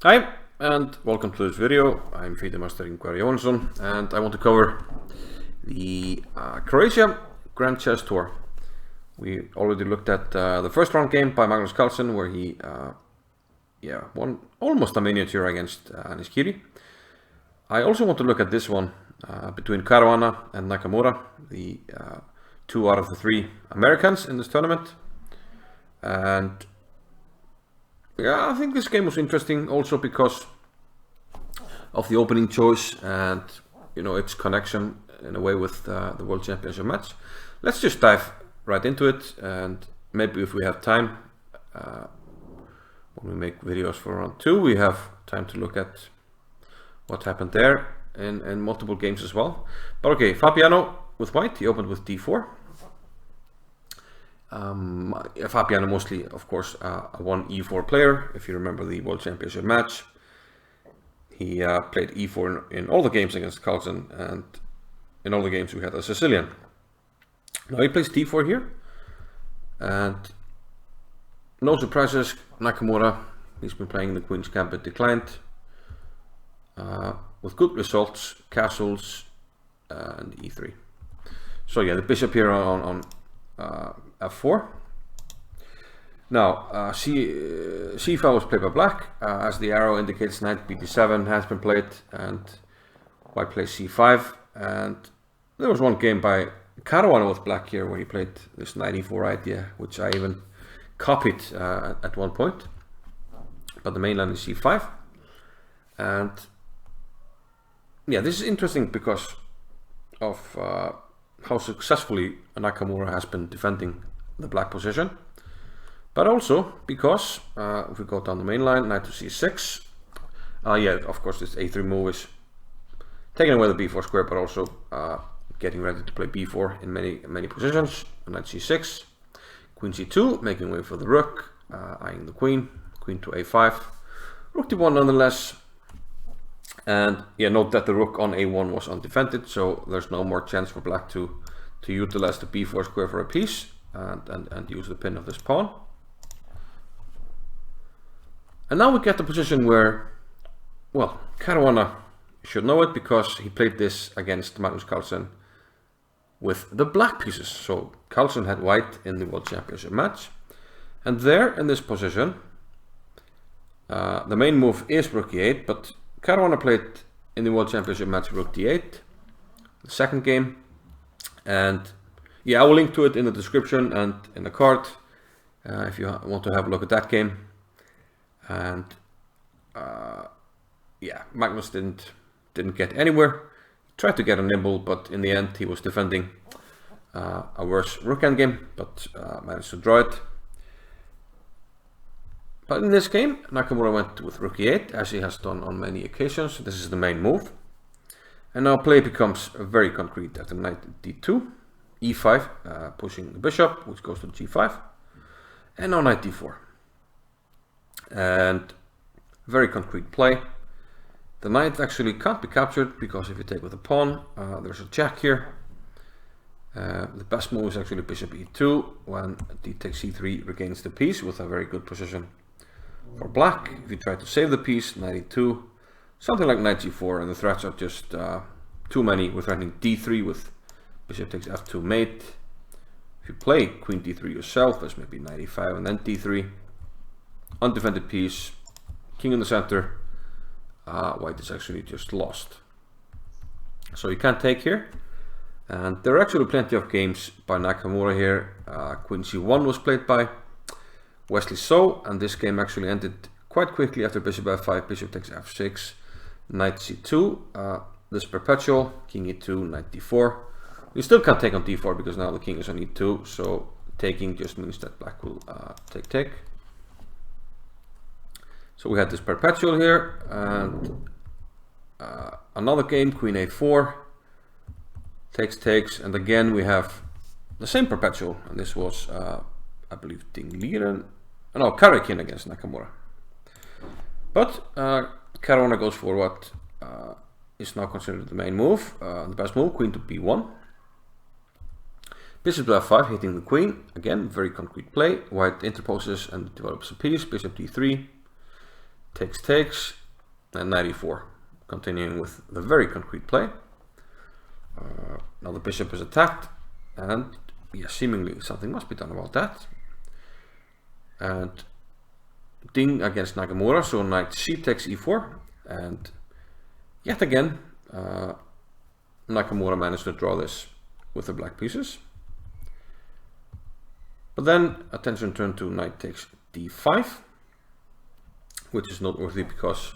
Hi, and welcome to this video. I'm Master Ingvar Johansson, and I want to cover the Croatia Grand Chess Tour. We already looked at the first round game by Magnus Carlsen, where he won almost a miniature against Nc3. I also want to look at this one between Caruana and Nakamura, the 2 out of the 3 Americans in this tournament. And yeah, I think this game was interesting also because of the opening choice and, you know, its connection in a way with the World Championship match. Let's just dive right into it, and maybe if we have time, when we make videos for round 2, we have time to look at what happened there in multiple games as well. But okay, Fabiano with white, he opened with d4. Fabiano mostly, of course, a 1e4 player. If you remember the World Championship match, he played e4 in all the games against Carlsen, and in all the games we had a Sicilian. Now he plays d4 here, and no surprises, Nakamura, he's been playing the Queen's Gambit declined, with good results, castles, and e3. So yeah, the bishop here on f4. Now c5 was played by black, as the arrow indicates. Knight b7 has been played, and white plays c5. And there was one game by Caruana with black here where he played this knight e4 idea, which I even copied at one point. But the main line is c5, and yeah, this is interesting because of how successfully Nakamura has been defending the black position, but also because if we go down the main line, knight to c6, yeah, of course this a3 move is taking away the b4 square, but also getting ready to play b4 in many positions. Knight c6, queen c2, making way for the rook, eyeing the queen to a5, rook d1 nonetheless. And yeah, note that the rook on a1 was undefended, so there's no more chance for black to utilize the b4 square for a piece and use the pin of this pawn. And now we get the position where, well, Caruana should know it because he played this against Magnus Carlsen with the black pieces. So Carlsen had white in the World Championship match, and there in this position, the main move is rook e8, but Caruana played in the World Championship match rook d8, the second game, and yeah, I will link to it in the description and in the card if you want to have a look at that game. And yeah, Magnus didn't get anywhere. He tried to get a nibble, but in the end he was defending a worse rook endgame, but managed to draw it. But in this game, Nakamura went with rook e8, as he has done on many occasions. This is the main move. And now play becomes very concrete after knight d2, e5, pushing the bishop, which goes to g5, and now knight d4. And very concrete play. The knight actually can't be captured, because if you take with a pawn, there's a jack here. The best move is actually bishop e2, when d takes c3 regains the piece with a very good position for black. If you try to save the piece, knight e2, something like knight g4, and the threats are just too many. We're threatening d3 with bishop takes f2 mate. If you play queen d3 yourself, there's maybe knight e5 and then d3. Undefended piece, king in the center. White is actually just lost. So you can't take here. And there are actually plenty of games by Nakamura here. Queen c1 was played by Wesley So, and this game actually ended quite quickly after bishop f5, bishop takes f6, knight c2, this perpetual, king e2, knight d4. You still can't take on d4 because now the king is on e2, so taking just means that black will take. So we had this perpetual here, and another game, queen a4, takes, and again we have the same perpetual, and this was, I believe, Karakin against Nakamura. But Caruana goes for what is now considered the main move, the best move, queen to b1. Bishop to f5, hitting the queen. Again, very concrete play. White interposes and develops a piece. Bishop d3. takes, and knight e4. Continuing with the very concrete play. Now the bishop is attacked, and yeah, seemingly something must be done about that. And ding against Nakamura, so knight c takes e4, and yet again Nakamura managed to draw this with the black pieces. But then attention turned to knight takes d5, which is noteworthy because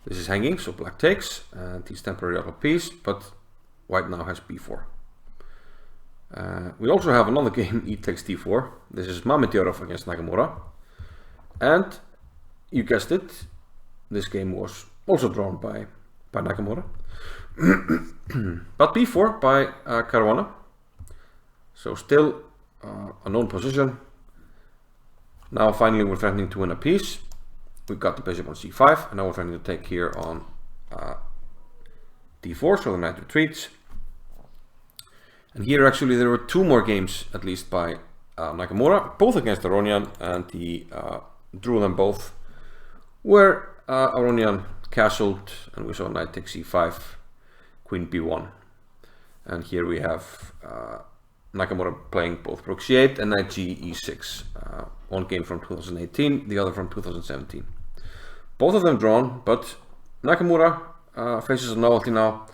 this is hanging, so black takes, and he's temporarily out of piece, but white now has b4. We also have another game, e takes d4. This is Mamedov against Nakamura. And you guessed it, this game was also drawn by Nakamura. But b4 by Caruana. So still a known position. Now finally we're threatening to win a piece. We got the bishop on c5, and now we're threatening to take here on d4, so the knight retreats. And here actually there were two more games at least by Nakamura, both against Aronian, and he drew them both, where Aronian castled, and we saw knight takes c5, queen b1. And here we have Nakamura playing both rook c8 and knight g e6. One game from 2018, the other from 2017. Both of them drawn, but Nakamura faces a novelty now,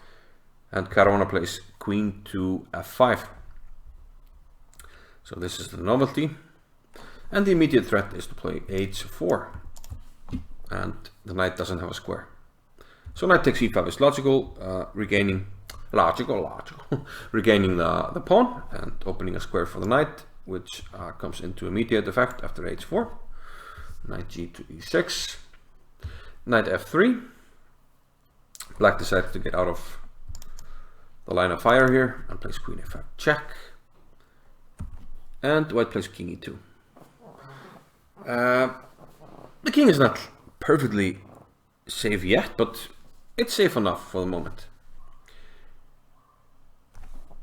and Caruana plays queen to f5. So this is the novelty, and the immediate threat is to play h4, and the knight doesn't have a square. So knight takes e5 is logical, regaining regaining the pawn and opening a square for the knight, which comes into immediate effect after h4. Knight g to e6, knight f3. Black decides to get out of the line of fire here and plays queen f5 check, and white plays king e2. The king is not perfectly safe yet, but it's safe enough for the moment.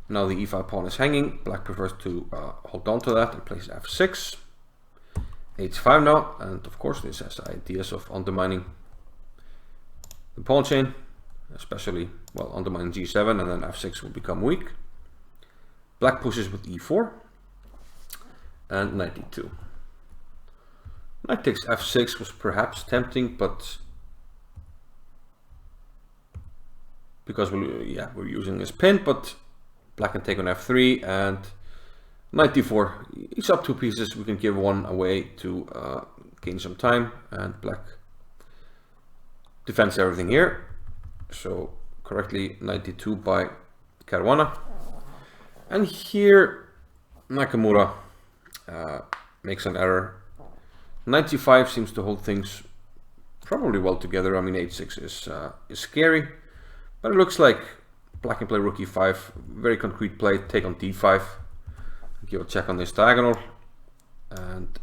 Now the e5 pawn is hanging. Black prefers to hold on to that and plays f6, h5 now, and of course this has ideas of undermining the pawn chain, especially, well, undermining g7, and then f6 will become weak. Black pushes with e4 and knight e2. Knight takes f6 was perhaps tempting, but because we're using this pin, but black can take on f3 and knight d4. Each up two pieces, we can give one away to gain some time, and black defends everything here. So correctly knight d2 by Caruana. And here Nakamura makes an error. Knight g5 seems to hold things probably well together. I mean, h6 is scary, but it looks like black can play rook e5, very concrete play, take on d5, give a check on this diagonal, and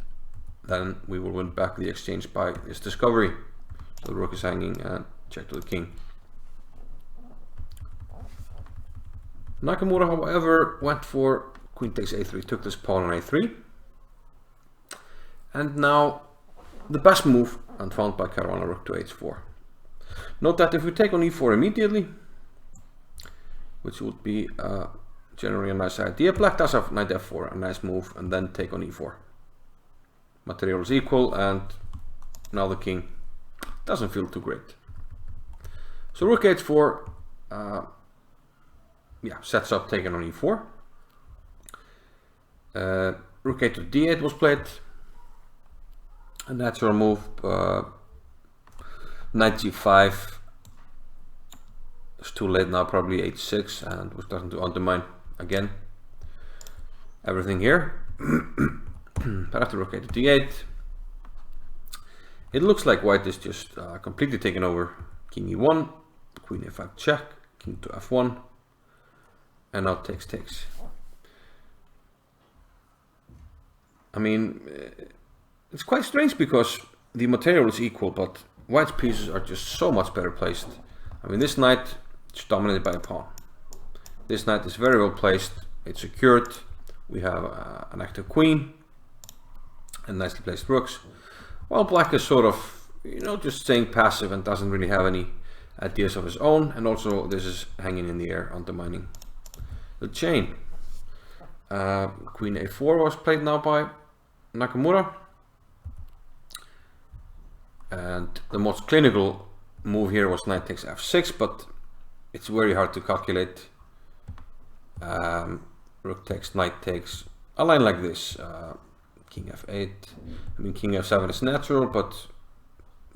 then we will win back the exchange by this discovery. So the rook is hanging and check to the king. Nakamura, however, went for queen takes a3, took this pawn on a3. And now the best move, and found by Caruana, rook to h4. Note that if we take on e4 immediately, which would be generally a nice idea, black does have knight f4, a nice move, and then take on e4. Material is equal, and now the king doesn't feel too great. So rook h4 sets up taking on e4. Rook a to d8 was played. A natural move. Knight g5 is too late now, probably h6, and we're starting to undermine again everything here. But after rook a to d8, it looks like white is just completely taken over. King e1, queen a5 check, king to f1, and now takes. I mean, it's quite strange because the material is equal, but white's pieces are just so much better placed. I mean, this knight is dominated by a pawn. This knight is very well placed, it's secured. We have an active queen and nicely placed rooks. while black is sort of, you know, just staying passive and doesn't really have any ideas of his own, and also this is hanging in the air, undermining the chain. Queen A4 was played now by Nakamura, and the most clinical move here was knight takes f6, but it's very hard to calculate. Rook takes, knight takes, a line like this, king f8. I mean, king f7 is natural, but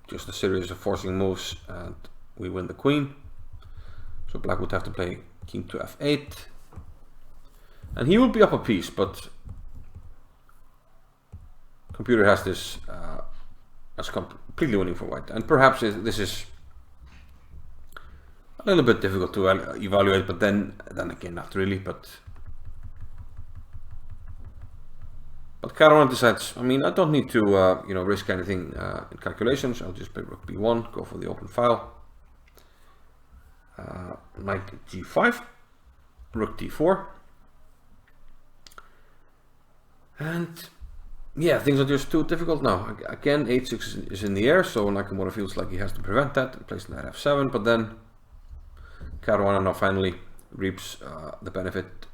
just a series of forcing moves and we win the queen. So black would have to play king to f8, and he will be up a piece, but computer has this as completely winning for white, and perhaps this is a little bit difficult to evaluate, but then again, not really. But Caruana decides, I mean, I don't need to you know, risk anything in calculations. I'll just play rook b1, go for the open file. Knight g5, rook d4, and yeah, things are just too difficult now. Again, h6 is in the air, so Nakamura feels like he has to prevent that and plays knight f7, but then Caruana now finally reaps the benefits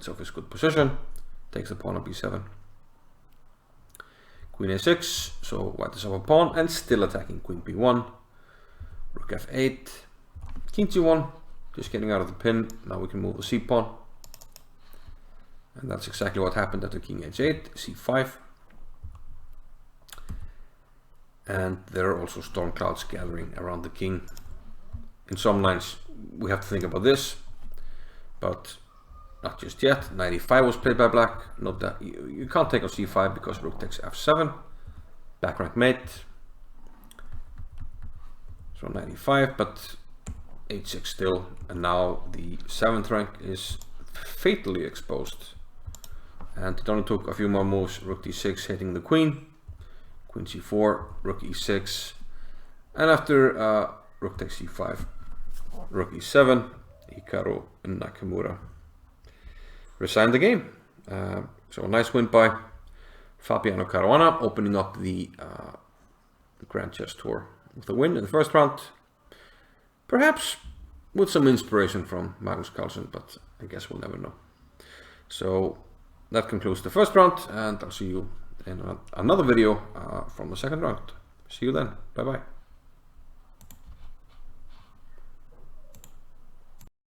of his good position, takes the pawn on b7. Queen a6, so white is up a pawn and still attacking. Queen b1, rook f8, king g1, just getting out of the pin. Now we can move the c pawn, and that's exactly what happened after king h8, c5. And there are also storm clouds gathering around the king. In some lines we have to think about this, but not just yet. Knight e5 was played by black. Note that you can't take on c5 because rook takes f7, back rank mate. So knight e5, but h6 still, and now the 7th rank is fatally exposed. And it only took a few more moves. Rook d6 hitting the queen, queen c4, rook e6, and after rook takes c5, rook e7, Hikaru Nakamura resigned the game. So a nice win by Fabiano Caruana, opening up the Grand Chess Tour with a win in the first round. Perhaps with some inspiration from Magnus Carlsen, but I guess we'll never know. So that concludes the first round, and I'll see you in another video from the second round. See you then. Bye bye.